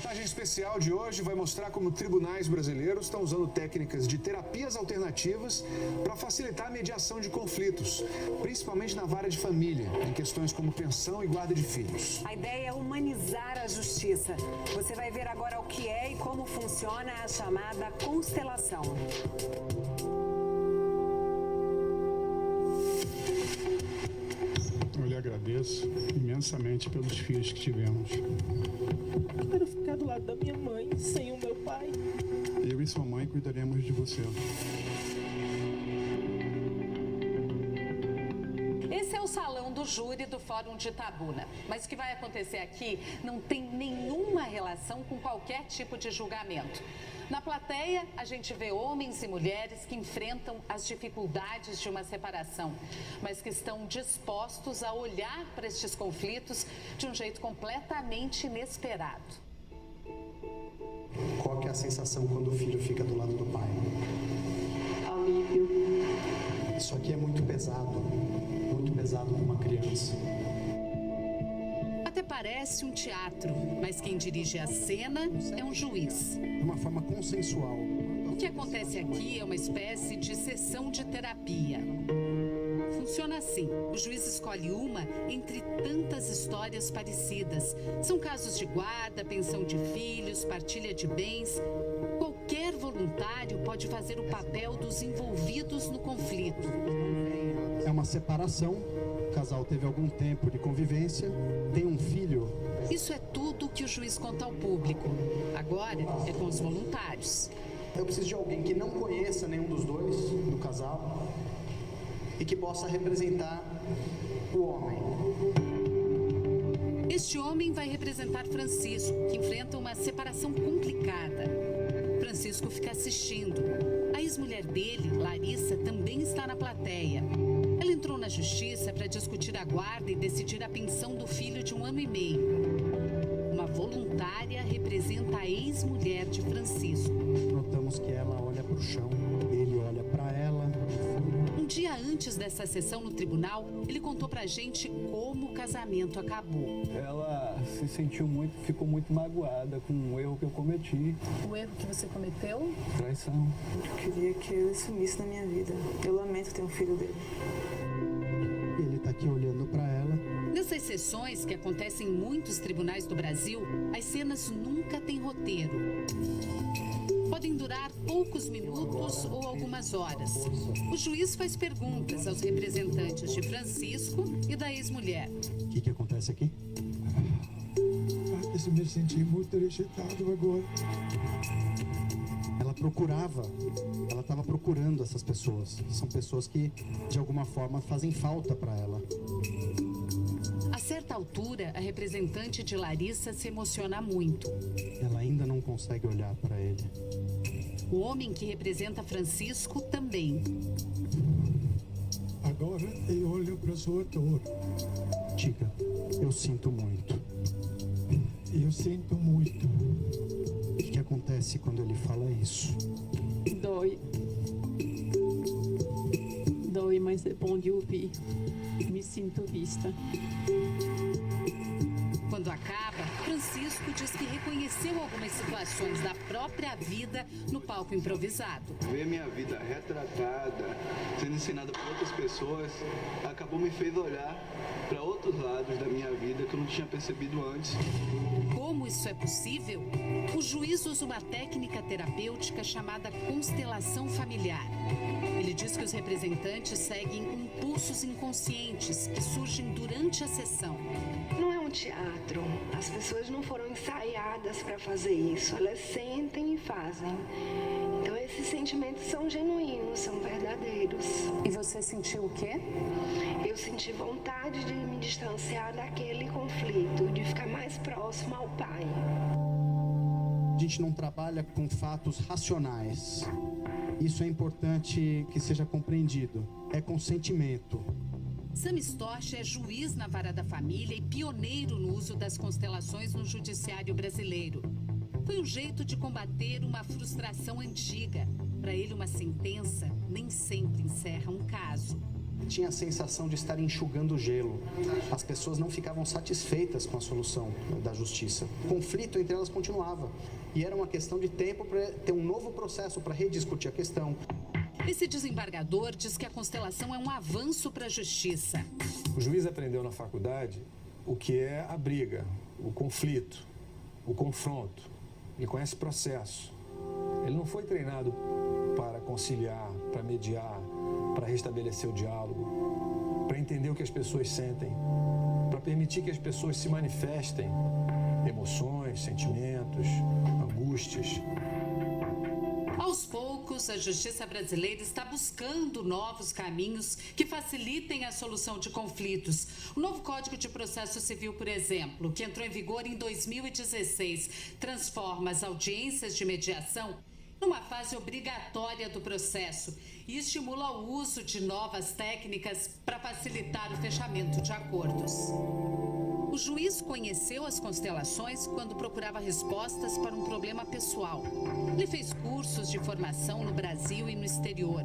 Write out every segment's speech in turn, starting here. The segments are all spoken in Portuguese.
reportagem especial de hoje vai mostrar como tribunais brasileiros estão usando técnicas de terapias alternativas para facilitar a mediação de conflitos, principalmente na vara de família, em questões como pensão e guarda de filhos. A ideia é humanizar a justiça. Você vai ver agora o que é e como funciona a chamada constelação. Eu lhe agradeço imensamente pelos filhos que tivemos. Eu quero ficar do lado da minha mãe, sem o meu pai. Eu e sua mãe cuidaremos de você. Esse é o salão do júri do Fórum de Itabuna. Mas o que vai acontecer aqui não tem nenhuma relação com qualquer tipo de julgamento. Na plateia, a gente vê homens e mulheres que enfrentam as dificuldades de uma separação, mas que estão dispostos a olhar para estes conflitos de um jeito completamente inesperado. Qual que é a sensação quando o filho fica do lado do pai? Alívio. Isso aqui é muito pesado para uma criança. Até parece um teatro, mas quem dirige a cena é um juiz. De uma forma consensual. O que acontece aqui é uma espécie de sessão de terapia. Funciona assim: o juiz escolhe uma entre tantas histórias parecidas. São casos de guarda, pensão de filhos, partilha de bens. Qualquer voluntário pode fazer o papel dos envolvidos no conflito. É uma separação, o casal teve algum tempo de convivência, tem um filho. Isso é tudo que o juiz conta ao público. Agora é com os voluntários. Eu preciso de alguém que não conheça nenhum dos dois, do casal, e que possa representar o homem. Este homem vai representar Francisco, que enfrenta uma separação complicada. Francisco fica assistindo. A ex-mulher dele, Larissa, também está na plateia. Ela entrou na justiça para discutir a guarda e decidir a pensão do filho de 1 ano e meio. Uma voluntária representa a ex-mulher de Francisco. Notamos que ela olha para o chão, ele olha para ela. Um dia antes dessa sessão no tribunal, ele contou pra gente como o casamento acabou. Ela se sentiu ficou muito magoada com o erro que eu cometi. O erro que você cometeu? Traição. Eu queria que ele sumisse da minha vida. Eu lamento ter um filho dele. Ele está aqui olhando para ela. Nessas sessões, que acontecem em muitos tribunais do Brasil, as cenas nunca têm roteiro. Podem durar poucos minutos ou algumas horas. O juiz faz perguntas aos representantes de Francisco e da ex-mulher. O que acontece aqui? Eu me senti muito rejeitado agora. Ela estava procurando essas pessoas. São pessoas que, de alguma forma, fazem falta para ela. A certa altura, a representante de Larissa se emociona muito. Ela ainda não consegue olhar para ele. O homem que representa Francisco também. Agora eu olho para sua dor. Diga, eu sinto muito. Eu sinto muito. O que acontece quando ele fala isso? Dói. Dói, mas é bom de ouvir. Me sinto vista. Quando acaba, Francisco diz que reconheceu algumas situações da própria vida no palco improvisado. Ver minha vida retratada, sendo ensinada por outras pessoas, acabou me fez olhar para outros lados da minha vida que eu não tinha percebido antes. Como isso é possível? O juiz usa uma técnica terapêutica chamada constelação familiar. Ele diz que os representantes seguem impulsos inconscientes que surgem durante a sessão. Não é um teatro. As pessoas não foram ensaiadas para fazer isso. Elas sentem e fazem. Então esses sentimentos são genuínos, são verdadeiros. E você sentiu o quê? Eu senti vontade de me distanciar daquele conflito, de ficar mais próximo ao pai. A gente não trabalha com fatos racionais. Isso é importante que seja compreendido. É consentimento. Sam Storch é juiz na Vara da Família e pioneiro no uso das constelações no judiciário brasileiro. Foi um jeito de combater uma frustração antiga. Para ele, uma sentença nem sempre encerra um caso. tinha a sensação de estar enxugando gelo. As pessoas não ficavam satisfeitas com a solução da justiça. O conflito entre elas continuava. E era uma questão de tempo para ter um novo processo para rediscutir a questão. Esse desembargador diz que a constelação é um avanço para a justiça. O juiz aprendeu na faculdade o que é a briga, o conflito, o confronto. Ele conhece processo. Ele não foi treinado para conciliar, para mediar, para restabelecer o diálogo, para entender o que as pessoas sentem, para permitir que as pessoas se manifestem emoções, sentimentos, angústias. Aos poucos, a justiça brasileira está buscando novos caminhos que facilitem a solução de conflitos. O novo Código de Processo Civil, por exemplo, que entrou em vigor em 2016, transforma as audiências de mediação numa fase obrigatória do processo e estimula o uso de novas técnicas para facilitar o fechamento de acordos. O juiz conheceu as constelações quando procurava respostas para um problema pessoal. Ele fez cursos de formação no Brasil e no exterior.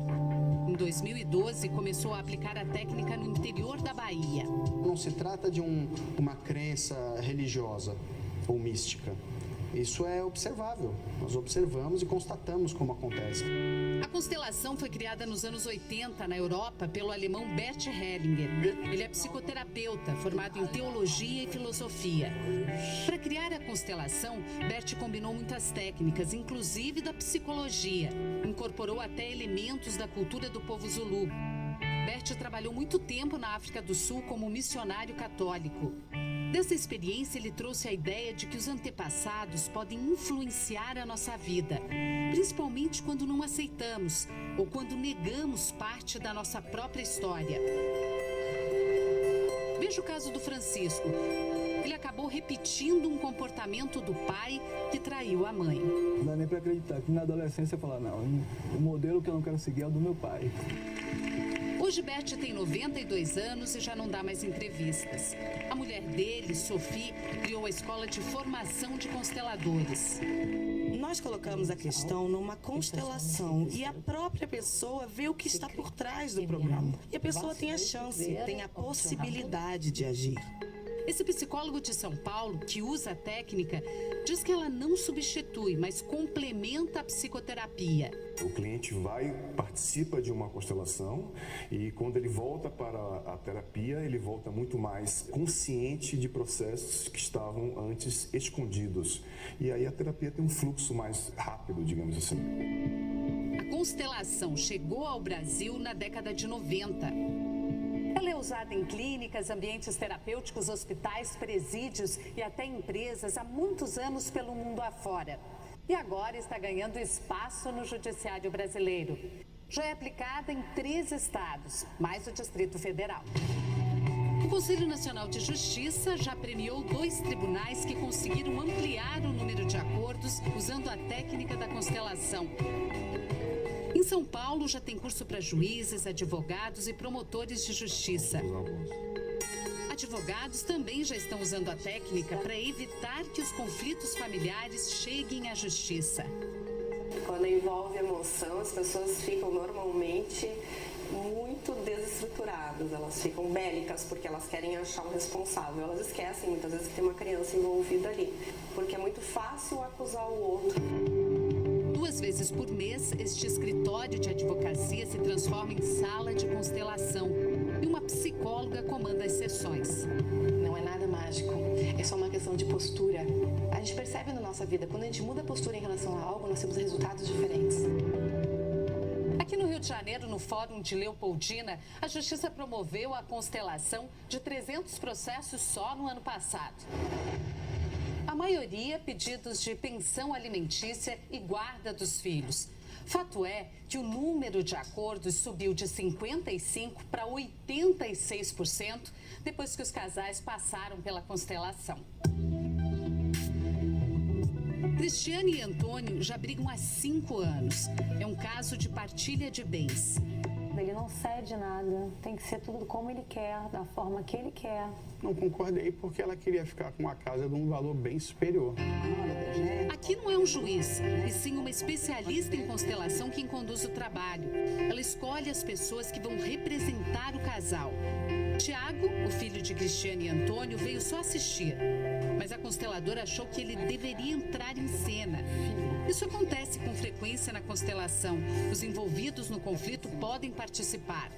Em 2012, começou a aplicar a técnica no interior da Bahia. Não se trata de uma crença religiosa ou mística. Isso é observável. Nós observamos e constatamos como acontece. A constelação foi criada nos anos 80 na Europa pelo alemão Bert Hellinger. Ele é psicoterapeuta, formado em teologia e filosofia. Para criar a constelação, Bert combinou muitas técnicas, inclusive da psicologia. Incorporou até elementos da cultura do povo Zulu. Bert trabalhou muito tempo na África do Sul como missionário católico. Dessa experiência, ele trouxe a ideia de que os antepassados podem influenciar a nossa vida, principalmente quando não aceitamos ou quando negamos parte da nossa própria história. Veja o caso do Francisco. Ele acabou repetindo um comportamento do pai que traiu a mãe. Não dá nem para acreditar que na adolescência eu falar, não, o modelo que eu não quero seguir é o do meu pai. Hoje, Bert tem 92 anos e já não dá mais entrevistas. A mulher dele, Sophie, criou a escola de formação de consteladores. Nós colocamos a questão numa constelação e a própria pessoa vê o que está por trás do programa. E a pessoa tem a chance, tem a possibilidade de agir. Esse psicólogo de São Paulo, que usa a técnica, diz que ela não substitui, mas complementa a psicoterapia. O cliente participa de uma constelação e quando ele volta para a terapia, ele volta muito mais consciente de processos que estavam antes escondidos. E aí a terapia tem um fluxo mais rápido, digamos assim. A constelação chegou ao Brasil na década de 90. Ela é usada em clínicas, ambientes terapêuticos, hospitais, presídios e até empresas há muitos anos pelo mundo afora. E agora está ganhando espaço no judiciário brasileiro. Já é aplicada em 3 estados, mais o Distrito Federal. O Conselho Nacional de Justiça já premiou 2 tribunais que conseguiram ampliar o número de acordos usando a técnica da constelação. Em São Paulo, já tem curso para juízes, advogados e promotores de justiça. Advogados também já estão usando a técnica para evitar que os conflitos familiares cheguem à justiça. Quando envolve emoção, as pessoas ficam normalmente muito desestruturadas, elas ficam bélicas porque elas querem achar o responsável. Elas esquecem muitas vezes que tem uma criança envolvida ali, porque é muito fácil acusar o outro. 2 vezes por mês, este escritório de advocacia se transforma em sala de constelação e uma psicóloga comanda as sessões. Não é nada mágico, é só uma questão de postura. A gente percebe na nossa vida, quando a gente muda a postura em relação a algo, nós temos resultados diferentes. Aqui no Rio de Janeiro, no Fórum de Leopoldina, a Justiça promoveu a constelação de 300 processos só no ano passado. A maioria pedidos de pensão alimentícia e guarda dos filhos. Fato é que o número de acordos subiu de 55% para 86% depois que os casais passaram pela constelação. Cristiane e Antônio já brigam há 5 anos. É um caso de partilha de bens. Ele não cede nada, tem que ser tudo como ele quer, da forma que ele quer. Não concordei porque ela queria ficar com uma casa de um valor bem superior. Aqui não é um juiz, e sim uma especialista em constelação quem conduz o trabalho. Ela escolhe as pessoas que vão representar o casal. Tiago, o filho de Cristiane e Antônio, veio só assistir. Mas a consteladora achou que ele deveria entrar em cena. Isso acontece com frequência na constelação. Os envolvidos no conflito podem participar.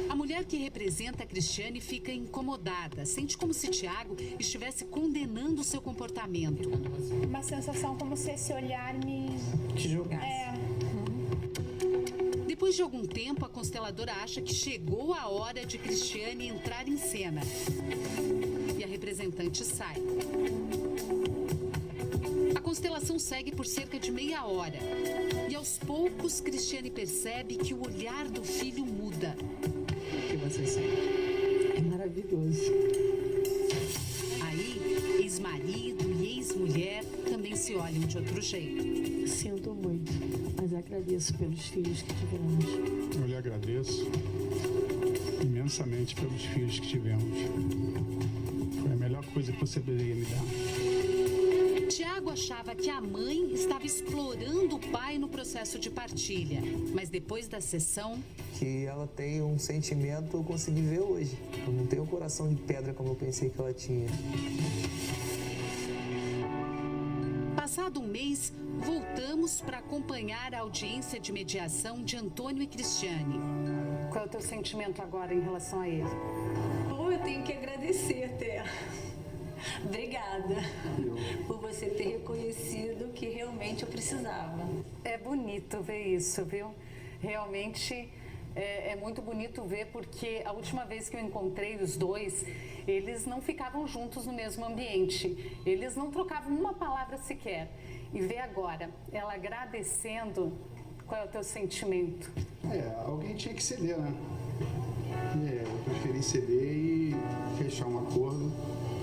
A mulher que representa a Cristiane fica incomodada. Sente como se Tiago estivesse condenando o seu comportamento. Uma sensação como se esse olhar me... te julgasse. Depois de algum tempo, a consteladora acha que chegou a hora de Cristiane entrar em cena. E a representante sai. A constelação segue por cerca de meia hora. E aos poucos, Cristiane percebe que o olhar do filho muda. O que você sente? É maravilhoso. Aí, ex-marido e ex-mulher também se olham de outro jeito. Sinto muito, mas agradeço pelos filhos que tivemos. Eu lhe agradeço imensamente pelos filhos que tivemos. Foi a melhor coisa que você poderia me dar. Tiago achava que a mãe estava explorando o pai no processo de partilha. Mas depois da sessão... que ela tem um sentimento, eu consegui ver hoje. Eu não tenho um coração de pedra como eu pensei que ela tinha. Passado um mês, voltamos para acompanhar a audiência de mediação de Antônio e Cristiane. Qual é o teu sentimento agora em relação a ele? Bom, eu tenho que agradecer até. Obrigada por você ter reconhecido que realmente eu precisava. É bonito ver isso, viu? Realmente é muito bonito ver, porque a última vez que eu encontrei os dois, eles não ficavam juntos no mesmo ambiente. Eles não trocavam uma palavra sequer. E ver agora ela agradecendo, qual é o teu sentimento? Alguém tinha que ceder, né? Eu preferi ceder e fechar um acordo.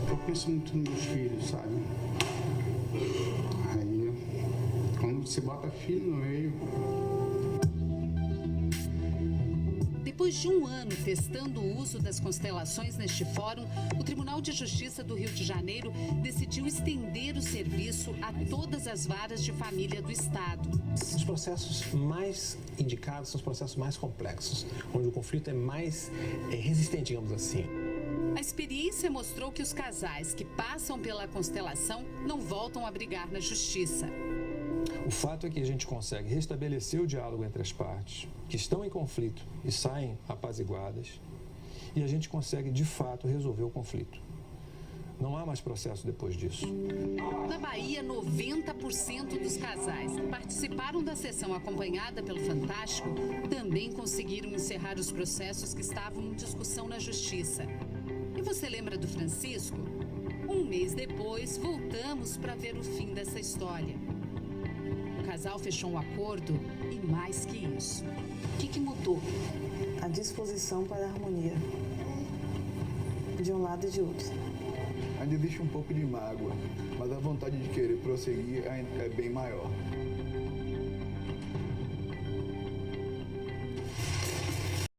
Eu penso muito nos meus filhos, sabe? Aí, quando se bota filho no meio... Depois de um ano testando o uso das constelações neste fórum, o Tribunal de Justiça do Rio de Janeiro decidiu estender o serviço a todas as varas de família do Estado. Os processos mais indicados são os processos mais complexos, onde o conflito é mais resistente, digamos assim. A experiência mostrou que os casais que passam pela constelação não voltam a brigar na justiça. O fato é que a gente consegue restabelecer o diálogo entre as partes que estão em conflito e saem apaziguadas, e a gente consegue, de fato, resolver o conflito. Não há mais processo depois disso. Na Bahia, 90% dos casais que participaram da sessão acompanhada pelo Fantástico também conseguiram encerrar os processos que estavam em discussão na justiça. E você lembra do Francisco? Um mês depois, voltamos para ver o fim dessa história. O casal fechou um acordo e mais que isso. O que mudou? A disposição para a harmonia, de um lado e de outro. Ainda existe um pouco de mágoa, mas a vontade de querer prosseguir é bem maior.